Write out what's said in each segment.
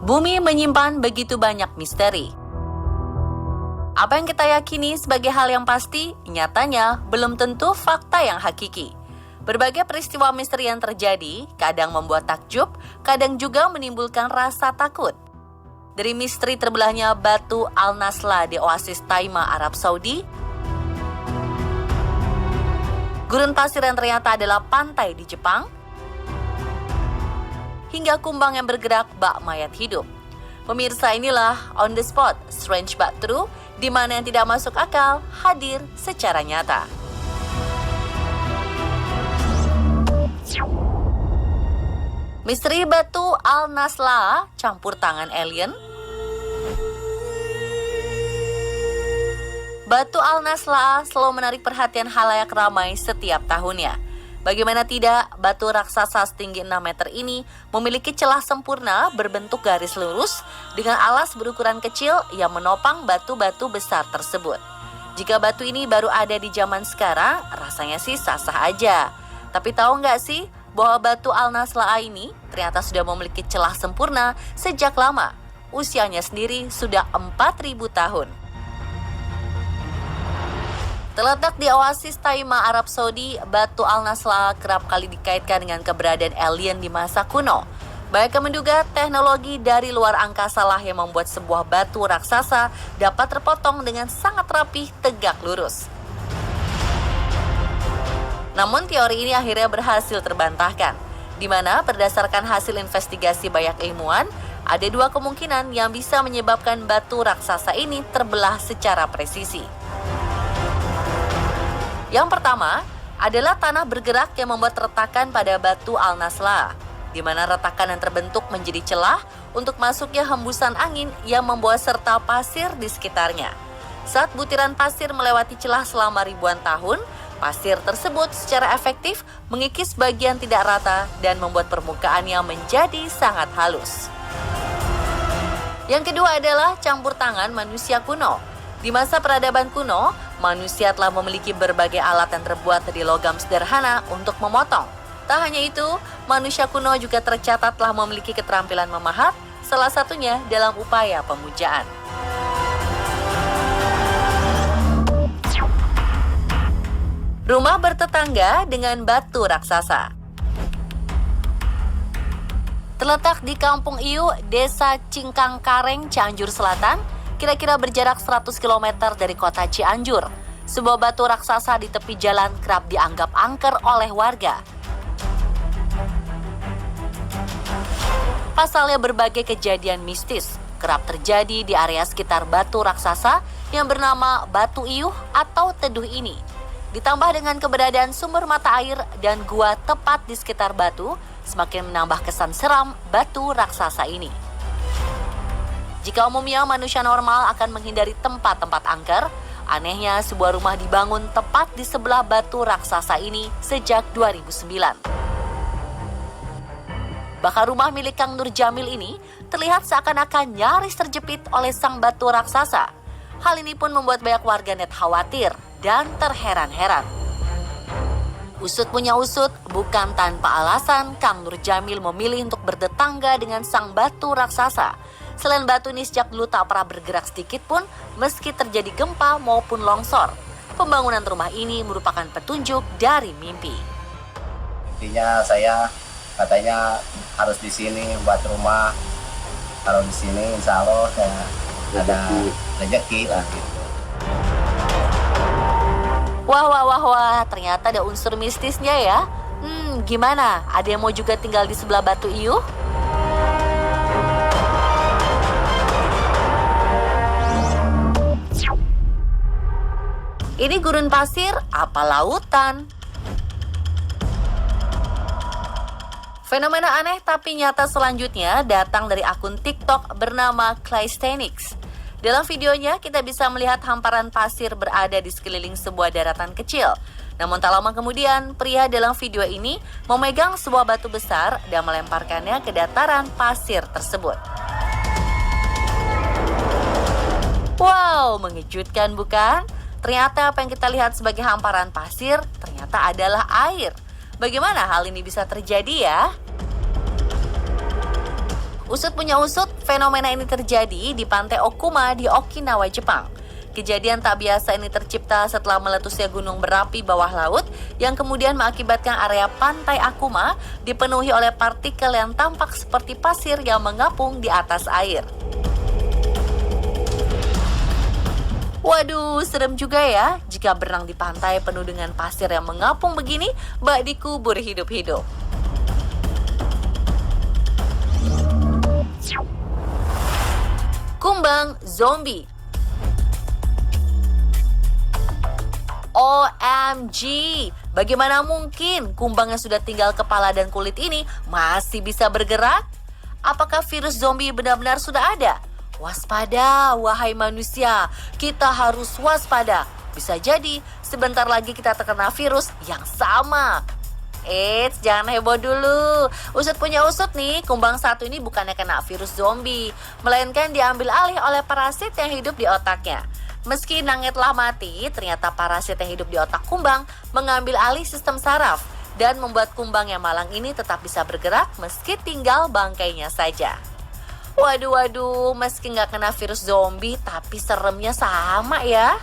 Bumi menyimpan begitu banyak misteri. Apa yang kita yakini sebagai hal yang pasti, nyatanya belum tentu fakta yang hakiki. Berbagai peristiwa misteri yang terjadi, kadang membuat takjub, kadang juga menimbulkan rasa takut. Dari misteri terbelahnya batu Al-Nasla di Oasis Taima, Arab Saudi, gurun pasir yang ternyata adalah pantai di Jepang, hingga kumbang yang bergerak bak mayat hidup. Pemirsa, inilah On The Spot, Strange But True, di mana yang tidak masuk akal hadir secara nyata. Misteri batu Al-Nasla, campur tangan alien. Batu Al-Nasla selalu menarik perhatian khalayak ramai setiap tahunnya. Bagaimana tidak, batu raksasa setinggi 6 meter ini memiliki celah sempurna berbentuk garis lurus dengan alas berukuran kecil yang menopang batu-batu besar tersebut. Jika batu ini baru ada di zaman sekarang, rasanya sih sah-sah aja. Tapi tahu nggak sih bahwa batu Al-Nasla ini ternyata sudah memiliki celah sempurna sejak lama. Usianya sendiri sudah 4.000 tahun. Terletak di Oasis Taima, Arab Saudi, batu Al-Nasla kerap kali dikaitkan dengan keberadaan alien di masa kuno. Banyak yang menduga teknologi dari luar angkasa lah yang membuat sebuah batu raksasa dapat terpotong dengan sangat rapi, tegak lurus. Namun teori ini akhirnya berhasil terbantahkan, di mana berdasarkan hasil investigasi banyak ilmuwan, ada 2 kemungkinan yang bisa menyebabkan batu raksasa ini terbelah secara presisi. Yang pertama adalah tanah bergerak yang membuat retakan pada batu Al-Nasla, di mana retakan yang terbentuk menjadi celah untuk masuknya hembusan angin yang membawa serta pasir di sekitarnya. Saat butiran pasir melewati celah selama ribuan tahun, pasir tersebut secara efektif mengikis bagian tidak rata dan membuat permukaannya menjadi sangat halus. Yang kedua adalah campur tangan manusia kuno. Di masa peradaban kuno, manusia telah memiliki berbagai alat yang terbuat dari logam sederhana untuk memotong. Tak hanya itu, manusia kuno juga tercatat telah memiliki keterampilan memahat, salah satunya dalam upaya pemujaan. Rumah bertetangga dengan batu raksasa. Terletak di Kampung Iu, Desa Cingkangkareng, Cianjur Selatan, kira-kira berjarak 100 km dari kota Cianjur. Sebuah batu raksasa di tepi jalan kerap dianggap angker oleh warga. Pasalnya berbagai kejadian mistis kerap terjadi di area sekitar batu raksasa yang bernama Batu Iuh atau Teduh ini. Ditambah dengan keberadaan sumber mata air dan gua tepat di sekitar batu, semakin menambah kesan seram batu raksasa ini. Jika umumnya manusia normal akan menghindari tempat-tempat angker, anehnya sebuah rumah dibangun tepat di sebelah batu raksasa ini sejak 2009. Bahkan rumah milik Kang Nur Jamil ini terlihat seakan-akan nyaris terjepit oleh sang batu raksasa. Hal ini pun membuat banyak warganet khawatir dan terheran-heran. Usut punya usut, bukan tanpa alasan Kang Nur Jamil memilih untuk bertetangga dengan sang batu raksasa. Selain batu ini sejak dulu tak pernah bergerak sedikit pun meski terjadi gempa maupun longsor. Pembangunan rumah ini merupakan petunjuk dari mimpi. Intinya saya katanya harus di sini buat rumah. Kalau di sini insya Allah saya ada rezeki lah gitu. Wah, ternyata ada unsur mistisnya ya. Gimana? Ada yang mau juga tinggal di sebelah batu Iuh? Ini gurun pasir apa lautan? Fenomena aneh tapi nyata selanjutnya datang dari akun TikTok bernama Calisthenics. Dalam videonya kita bisa melihat hamparan pasir berada di sekeliling sebuah daratan kecil. Namun tak lama kemudian, pria dalam video ini memegang sebuah batu besar dan melemparkannya ke dataran pasir tersebut. Wow, mengejutkan bukan? Ternyata apa yang kita lihat sebagai hamparan pasir ternyata adalah air. Bagaimana hal ini bisa terjadi ya? Usut punya usut, fenomena ini terjadi di pantai Okuma di Okinawa, Jepang. Kejadian tak biasa ini tercipta setelah meletusnya gunung berapi bawah laut yang kemudian mengakibatkan area pantai Okuma dipenuhi oleh partikel yang tampak seperti pasir yang mengapung di atas air. Waduh, serem juga ya jika berenang di pantai penuh dengan pasir yang mengapung begini, bak dikubur hidup-hidup. Kumbang zombie. OMG, bagaimana mungkin kumbang yang sudah tinggal kepala dan kulit ini masih bisa bergerak? Apakah virus zombie benar-benar sudah ada? Waspada, wahai manusia, kita harus waspada. Bisa jadi sebentar lagi kita terkena virus yang sama. Eits, jangan heboh dulu. Usut punya usut nih, kumbang satu ini bukannya kena virus zombie, melainkan diambil alih oleh parasit yang hidup di otaknya. Meski nangnya telah mati, ternyata parasit yang hidup di otak kumbang mengambil alih sistem saraf dan membuat kumbang yang malang ini tetap bisa bergerak meski tinggal bangkainya saja. Waduh, meski nggak kena virus zombie, tapi seremnya sama ya.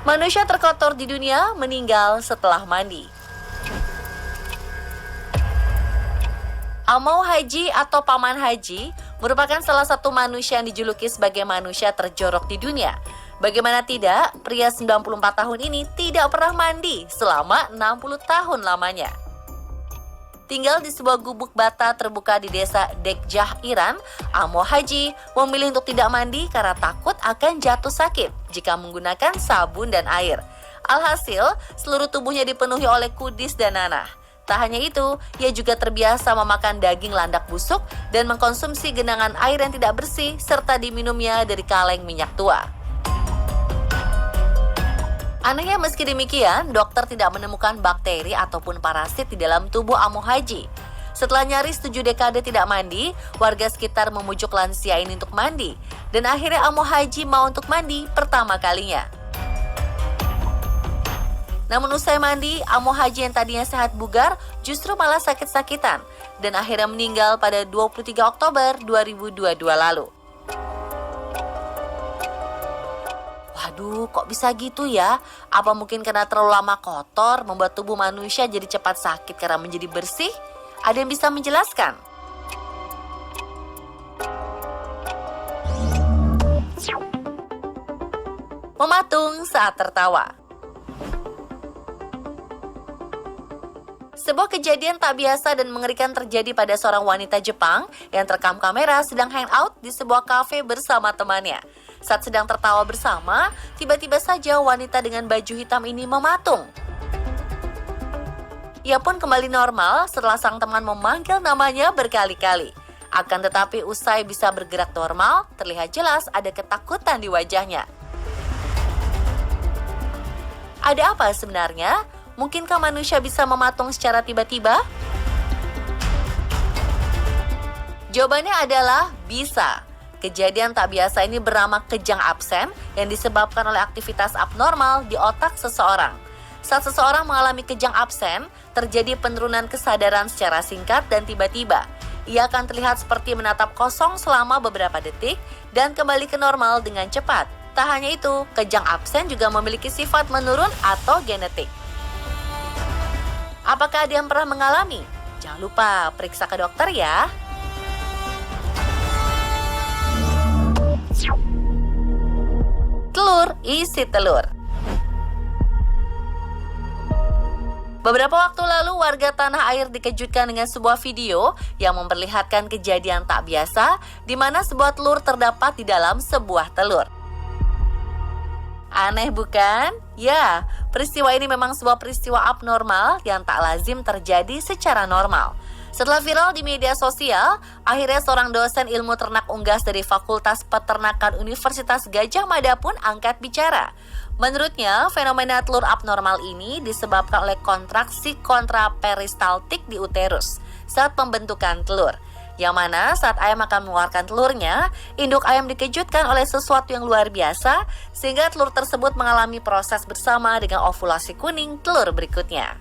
Manusia terkotor di dunia meninggal setelah mandi. Amau Haji atau Paman Haji merupakan salah satu manusia yang dijuluki sebagai manusia terjorok di dunia. Bagaimana tidak, pria 94 tahun ini tidak pernah mandi selama 60 tahun lamanya. Tinggal di sebuah gubuk bata terbuka di desa Dekjah, Iran, Amau Haji memilih untuk tidak mandi karena takut akan jatuh sakit jika menggunakan sabun dan air. Alhasil, seluruh tubuhnya dipenuhi oleh kudis dan nanah. Tak hanya itu, ia juga terbiasa memakan daging landak busuk dan mengkonsumsi genangan air yang tidak bersih serta diminumnya dari kaleng minyak tua. Anehnya meski demikian, dokter tidak menemukan bakteri ataupun parasit di dalam tubuh Amau Haji. Setelah nyaris 7 dekade tidak mandi, warga sekitar memujuk lansia ini untuk mandi. Dan akhirnya Amau Haji mau untuk mandi pertama kalinya. Namun usai mandi, Amau Haji yang tadinya sehat bugar justru malah sakit-sakitan dan akhirnya meninggal pada 23 Oktober 2022 lalu. Waduh, kok bisa gitu ya? Apa mungkin karena terlalu lama kotor membuat tubuh manusia jadi cepat sakit karena menjadi bersih? Ada yang bisa menjelaskan? Mematung saat tertawa. Sebuah kejadian tak biasa dan mengerikan terjadi pada seorang wanita Jepang yang terekam kamera sedang hangout di sebuah kafe bersama temannya. Saat sedang tertawa bersama, tiba-tiba saja wanita dengan baju hitam ini mematung. Ia pun kembali normal setelah sang teman memanggil namanya berkali-kali. Akan tetapi usai bisa bergerak normal, terlihat jelas ada ketakutan di wajahnya. Ada apa sebenarnya? Mungkinkah manusia bisa mematung secara tiba-tiba? Jawabannya adalah bisa. Kejadian tak biasa ini bernama kejang absen yang disebabkan oleh aktivitas abnormal di otak seseorang. Saat seseorang mengalami kejang absen, terjadi penurunan kesadaran secara singkat dan tiba-tiba. Ia akan terlihat seperti menatap kosong selama beberapa detik dan kembali ke normal dengan cepat. Tak hanya itu, kejang absen juga memiliki sifat menurun atau genetik. Apakah ada yang pernah mengalami? Jangan lupa periksa ke dokter ya. Telur isi telur. Beberapa waktu lalu warga tanah air dikejutkan dengan sebuah video yang memperlihatkan kejadian tak biasa di mana sebuah telur terdapat di dalam sebuah telur. Aneh bukan? Ya, peristiwa ini memang sebuah peristiwa abnormal yang tak lazim terjadi secara normal. Setelah viral di media sosial, akhirnya seorang dosen ilmu ternak unggas dari Fakultas Peternakan Universitas Gadjah Mada pun angkat bicara. Menurutnya, fenomena telur abnormal ini disebabkan oleh kontraksi kontraperistaltik di uterus saat pembentukan telur. Yang mana saat ayam akan mengeluarkan telurnya, induk ayam dikejutkan oleh sesuatu yang luar biasa sehingga telur tersebut mengalami proses bersama dengan ovulasi kuning telur berikutnya.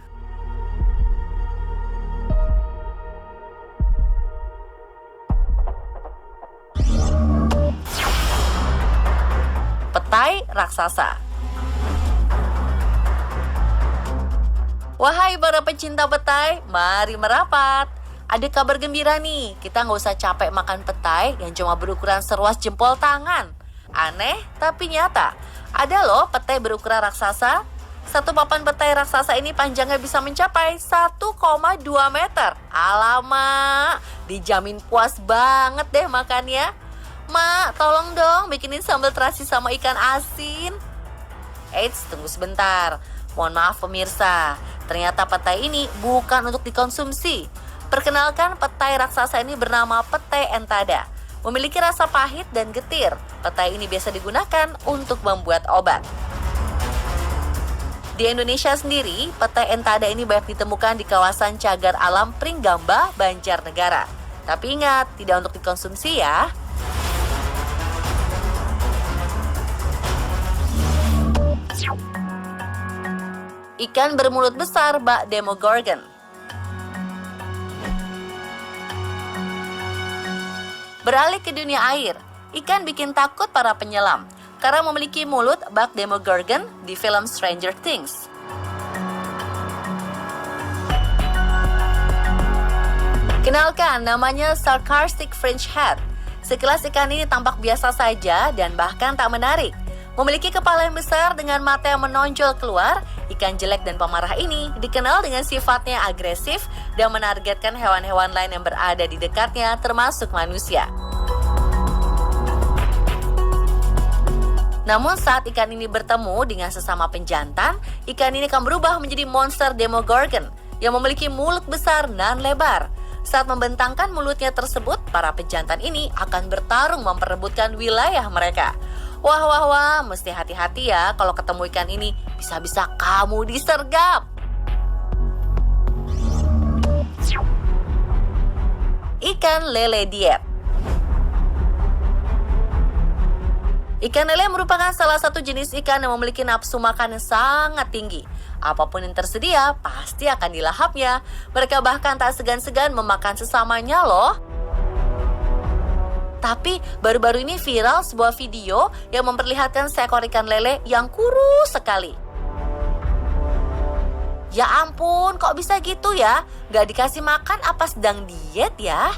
petai raksasa. Wahai para pecinta petai, mari merapat. Ada kabar gembira nih, kita nggak usah capek makan petai yang cuma berukuran seruas jempol tangan. Aneh, tapi nyata. Ada loh petai berukuran raksasa. Satu papan petai raksasa ini panjangnya bisa mencapai 1,2 meter. Alamak, dijamin puas banget deh makannya. Mak, tolong dong bikinin sambal terasi sama ikan asin. Eits, tunggu sebentar. Mohon maaf pemirsa, ternyata petai ini bukan untuk dikonsumsi. Perkenalkan, petai raksasa ini bernama petai entada. Memiliki rasa pahit dan getir. Petai ini biasa digunakan untuk membuat obat. Di Indonesia sendiri, petai entada ini banyak ditemukan di kawasan cagar alam Pringgamba, Banjarnegara. Tapi ingat, tidak untuk dikonsumsi ya. Ikan bermulut besar bak Demogorgon. Beralih ke dunia air, ikan bikin takut para penyelam karena memiliki mulut bak Demogorgon di film Stranger Things. Kenalkan, namanya Sarcastic Fringe Head. Sekilas ikan ini tampak biasa saja dan bahkan tak menarik. Memiliki kepala yang besar dengan mata yang menonjol keluar, ikan jelek dan pemarah ini dikenal dengan sifatnya agresif dan menargetkan hewan-hewan lain yang berada di dekatnya, termasuk manusia. Namun saat ikan ini bertemu dengan sesama penjantan, ikan ini akan berubah menjadi monster Demogorgon yang memiliki mulut besar dan lebar. Saat membentangkan mulutnya tersebut, para pejantan ini akan bertarung memperebutkan wilayah mereka. Wah, mesti hati-hati ya kalau ketemu ikan ini, bisa-bisa kamu disergap. Ikan lele diet. Ikan lele merupakan salah satu jenis ikan yang memiliki nafsu makan yang sangat tinggi. Apapun yang tersedia, pasti akan dilahapnya. Mereka bahkan tak segan-segan memakan sesamanya loh. Tapi baru-baru ini viral sebuah video yang memperlihatkan seekor ikan lele yang kurus sekali. Ya ampun, kok bisa gitu ya? Gak dikasih makan apa sedang diet ya?